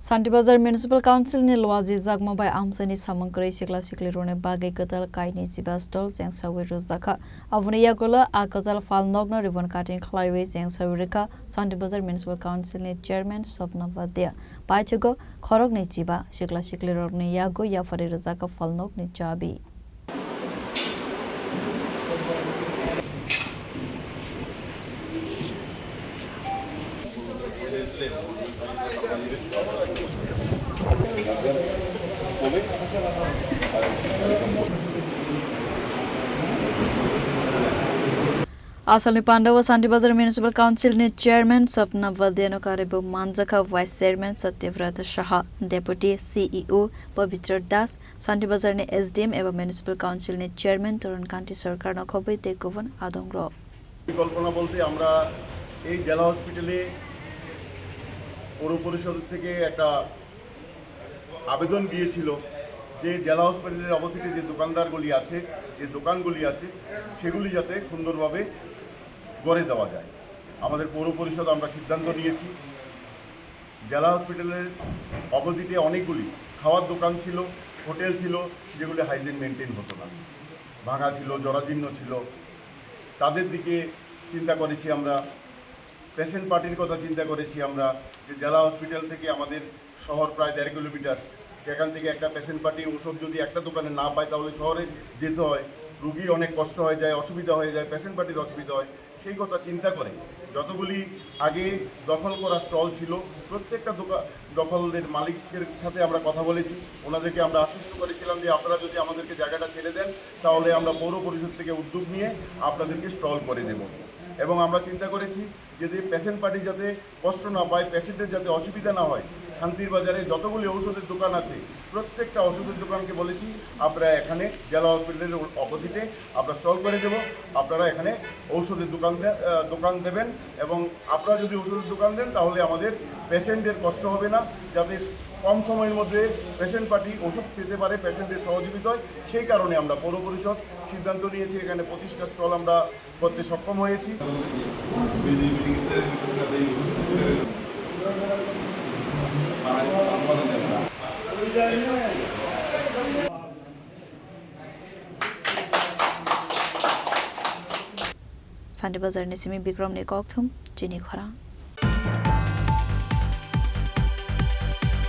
Santibazar Municipal Council ni Luazi Zagmabai Amsani Samangkari Sikla Siklirone Bagai Katal Kaini Sibastol Zeng Sawi Rozaka Avunia Gola Akatal Fal Nogna Ribbon Cutting Highway Zeng Sawirika Santibazar Municipal Council ni Chairman Sopna Vadia Pachago Khorog ni Chiba Sikla Siklirone ni Yago Yafari Rozaka Fal Nog ni Chabi Asal Pandawa Santibazar Municipal Council ni Chairman Sopna Vadia Karibu Manjaka Vice Chairman Satyavrata Shah Deputy CEO Pavitra Das Santibazar ni SDM एवं Municipal Council ni Chairman Torun Kanti Sarkar Nokhobai Tekovan Adongro কল্পনা বলতে আমরা এই জেলা হসপিটালে পৌর পরিষদ থেকে একটা আবেদন গিয়েছিল যে জেলা হসপিটালের অবস্থিত যে দোকানদারগুলি আছে যে দোকানগুলি আছে সেগুলি যাতে সুন্দরভাবে গড়ে দেওয়া যায় আমাদের পৌর পরিষদ আমরা সিদ্ধান্ত নিয়েছি জেলা হসপিটালের অপোজিটে অনেকগুলি খাওয়ার দোকান ছিল হোটেল ছিল যেগুলি হাইজিন মেনটেন হতো না ভাঙা ছিল জরাজীর্ণ ছিল তাদের দিকে চিন্তা করেছি আমরা পেশেন্ট পার্টির কথা চিন্তা করেছি আমরা যে জেলা হসপিটাল থেকে আমাদের শহর প্রায় 1.5 কিলোমিটার সেখান থেকে একটা পেশেন্ট পার্টি ওষুধ যদি একটা দোকানে না পায় তাহলে শহরে যেতে হয় রোগীর অনেক কষ্ট হয়ে যায় অসুবিধা হয়ে যায় পেশেন্ট পার্টির অসুবিধা হয় সেই কথা চিন্তা করে যতগুলি আগে দখল করা স্টল ছিল প্রত্যেকটা দখলদের মালিকের সাথে আমরা কথা বলেছি ওনাদেরকে আমরা আশ্বস্ত করেছিলাম যে আপনারা যদি আমাদেরকে জায়গাটা ছেড়ে দেন তাহলে আমরা পৌর পরিষদ থেকে উদ্যোগ নিয়ে আপনাদেরকে স্টল করে দেব এবং আমরা চিন্তা করেছি যে পেশেন্ট পার্টি যাতে কষ্ট না পায় পেশেন্টের যাতে অসুবিধা না হয় শান্তির বাজারে যতগুলি ঔষধের দোকান আছে প্রত্যেকটা ওষুধের দোকানকে বলেছি আপনারা এখানে জেলা হসপিটালের অপোজিটে আমরা স্টল করে দেব আপনারা এখানে ঔষধের দোকান দেবেন এবং আপনারা যদি ওষুধের দোকান দেন তাহলে আমাদের পেশেন্টের কষ্ট হবে না যাতে কম সময়ের মধ্যে পেশেন্ট পার্টি ওষুধ পেতে পারে পেশেন্টের সহযোগিতায় সেই কারণে আমরা পৌর পরিষদ সিদ্ধান্ত নিয়েছি এখানে 25টা স্টল আমরা করতে সক্ষম হয়েছি Santibazar ni Simi Bikram ni Kokthum Jini Khora